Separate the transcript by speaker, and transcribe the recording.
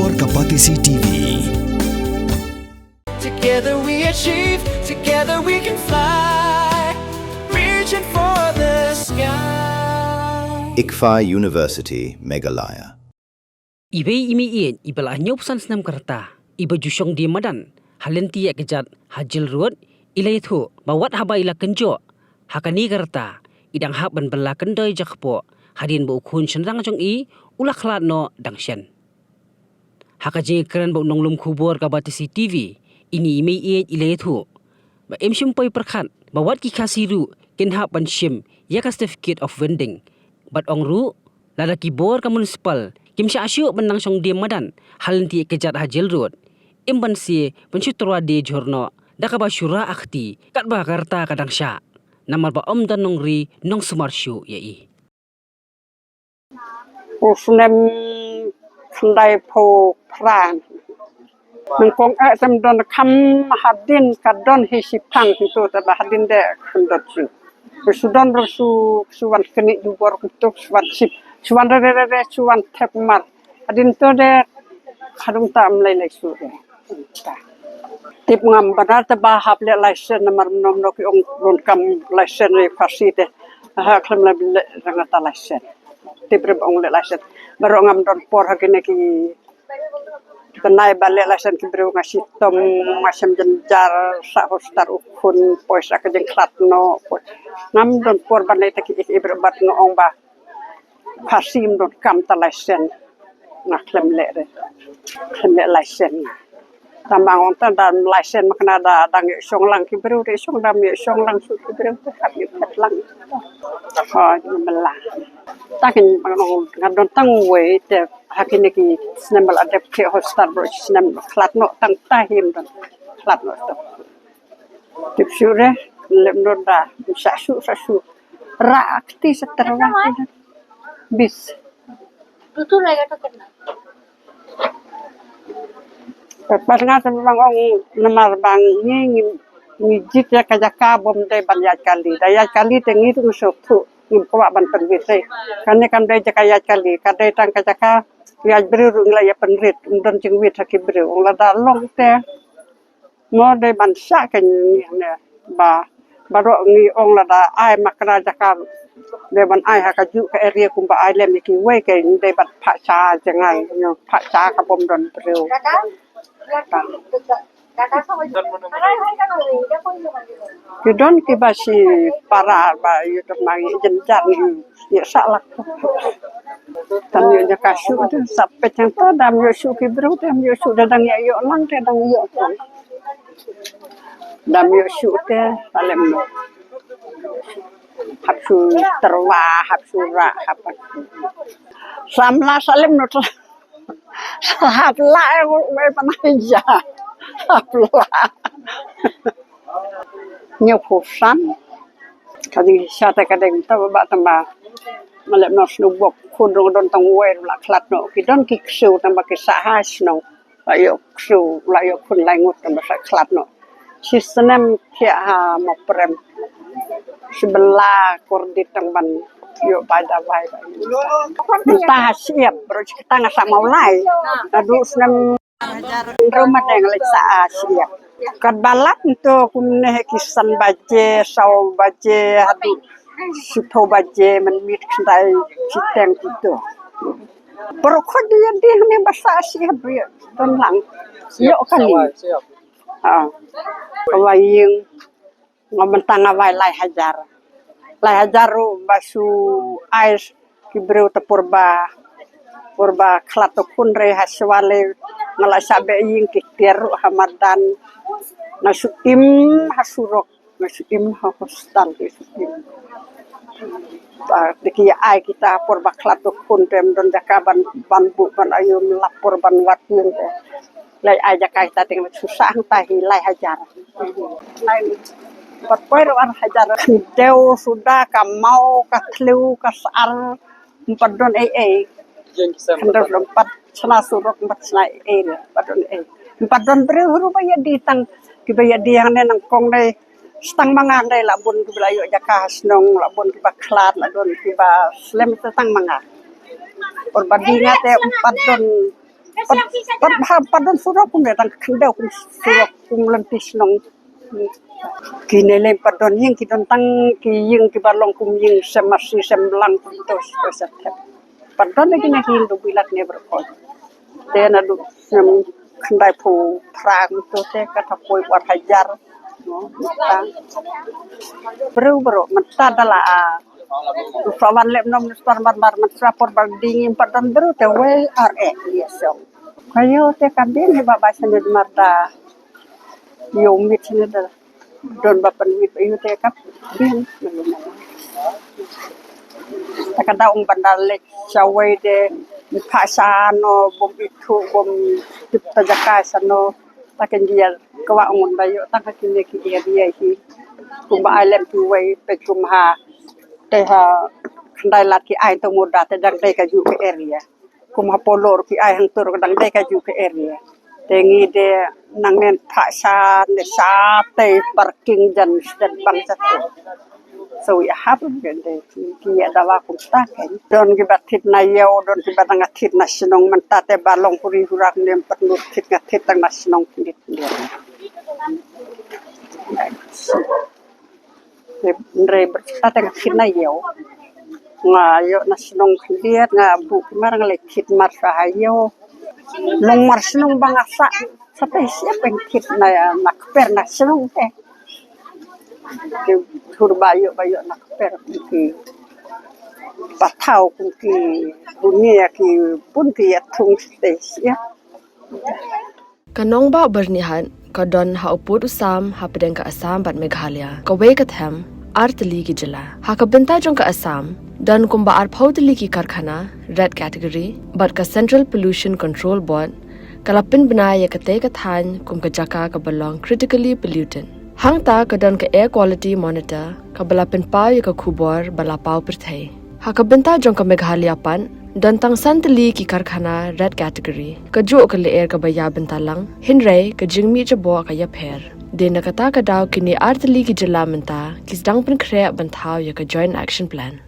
Speaker 1: Bor Kapatisi TV.
Speaker 2: Together we achieve, together we can fly, reaching for the sky.
Speaker 3: ICFA University, Meghalaya.
Speaker 4: Ibe imiin ibala nyopsan snam karta iba jusyong di madan halenti ya kejat hajil ruat ilai thu bawat haba ila kenjo hakani karta idang hab ban bala kendai jakpo hadin bu khun chendang jong i ula khlat no dangshen hakaje kran bu nonglum khubor Kapatisi TV ini imiin ilai thu ba emshim poi perkhat bawat ki khasiru ken hab ban shim ya ka certificate of vending bat ongru ladaki bor ka municipal Kim Sya Asyuk menang song dia madan halenti kejat hajil road imban si pensyutra di jorno dakaba syura akhti kat bakarta kadang sya namar ba om dan nongri nong sumarsyu yai
Speaker 5: usnem fundai po pran mengkong sam don kam hadin kadon hisipang itu tabah hadin de khandot su sudan bersu suwan keni dubor kutuk suwan sip suwan re suwan tepmar adin to de khadung tam lai lai su de tip ngam banar ta ba hap le license namar nom no ki ong ron kam license re fasi de ha khlam la rangata license tip re ong le license baro ngam don por hakene ki kenai balik license ki bro ngasi tom masam jenjar sa hostar ukun poisa ka jeng klatno ngam don por banai ta ki ibro bat ngong ba pasim don kam ta license nak klem le license tambang on ta dan license makna da dang song lang ki bro de song dam ye song lang su ki bro ta kap ye pet lang ha mela takin ngadon tang we te hakine ki snembal adep ke hostar bro snem klatno tang tahim don klatno to tip sure lem don da sasu ra akti seterwa bis
Speaker 6: Betul lagi tu kena.
Speaker 5: pas ngata bang ong namar bang ni jit ya kajaka bom dai banyak kali tengi tu soktu ni kwa ban penwise kane kan dai jakaya kali kadai tang kajaka ya beru ngla ya penrit undon jing wit hakib beru ong la da long te mo dai ban sa kan ni ne ba baro ni ong la da ai makra jaka de ban ai ha ka ju ka area kumba ai lem ki we ke de ban pha cha jangai no pha cha ka bom don beru
Speaker 6: Kakak sama je. Hai kan orang dia pun dia.
Speaker 5: Kidon ki basi para ba yu to mari jenjar ni ya salak tam yu nya kasu tu sampai cang to dam yu su ki bro dam yu su dadang ya yu lang te dang yu dam yu su te salem no hab su terwa hab sura hab samla salem no hab la we panaja Apla. Nhiều phổ sắn. Cái gì sao ta cái đêm ta bảo tamba mà lại nó sưu bọc khuôn đồ đòn tông quay là khlat nó cái đòn kịch sưu tamba cái xã hai snow lại yêu sưu lại yêu khuôn lại ngột tamba sẽ khlat nó. Sistem kia ha một prem sebelah kordit tang ban yo pada vai. Ta siap bro kita nggak sama mulai. Aduh senam rumah dengan leksa Asia. Kad balat itu kumne kisan baje, saw baje, hadu suto baje menmit kendai citeng itu. Perokok dia ni bahasa Asia beri tenang. Yo kali. Kawaying ngamentang awai lai hajar. Lai hajaru basu ais kibreu tepurba purba klato kunre haswale ngala sabe ying kiktiru hamadan nasukim hasurok nasukim hostal nasukim diki ai kita purba klato kun dem don jakaban banbu ban ayum lapor ban watin lai ai jakai ta ting susah tahi lai hajar lai patpoir wan hajar deu sudah kamau kathlu kasar empadon Kendor empat cina surok empat cina padon padon beru bayar di tang kibaya di yang nenang kong dai stang mangan dai labun kibelayo jaka hasnong labun kibaklat labun kiba slem tang manga orbadinya te empat don Padon surok kum datang kendau kum surok kum lentis nong kinele padon yang kidon tang ki yang ki balong kum yang semasi semlang tos kesat padon lagi nak hindu bilat ne berkol tena du sem kendai pu prang tu te kata poi buat hajar no bro menta dala Usawan lep nom nuspan bar mentrapor bang dingin padon bro te we are yeso kayo te kabin he baba sande marta yo mit sene da don bapan wit ayu te kap bin takada bandal lek chawai de pasano bom itu bom tajaka sano taken dia kawa ngon bayo takakine ki dia hi kumba alem tu wai pe kumha te ha khandai laki ai to moda te dang dai ka ju ke area kumha polor ki ai hang tur dang dai ka ju ke area te ngi de nangen phasa ne sa te parking jan sted bang satu so we have been de ki ya dawa kum ta ken don ki batit na yo don ki batang atit na sinong menta te balong puri hurak nem patnut tit ngatit tang na sinong kindit dia Ndre berkata dengan kina yo, ngayo nasionong lihat ngabu kemarin lekit marsahayo, long marsinong bangasa, sampai siapa yang kit na nakper nasionong teh, turbayo bayo nakper ki, batau ki dunia ki pun ki tung stes ya.
Speaker 1: Kanong ba bernihan kadon ha uput usam ha pedeng ka Assam bat Meghalaya ka we ka them artli ki jila ha ka benta jong ka Assam dan kumba ar phaudli ki karkhana red category bat ka Central Pollution Control Board kalapin banaya ka te ka than kum ka jaka ka belong critically pollutant hang ta kadon ka air quality monitor ka balapin pau ya ka khubor bala pau perthai ha ka benta jong ka Meghalaya pan dan tang santali ki karkhana red category ka jo ka le air ka baya bentalang hinrai ka jingmi jabo ka ya pher de na kata ka daw kini artli ki jila menta kis dang pen khre banthau ya ka joint action plan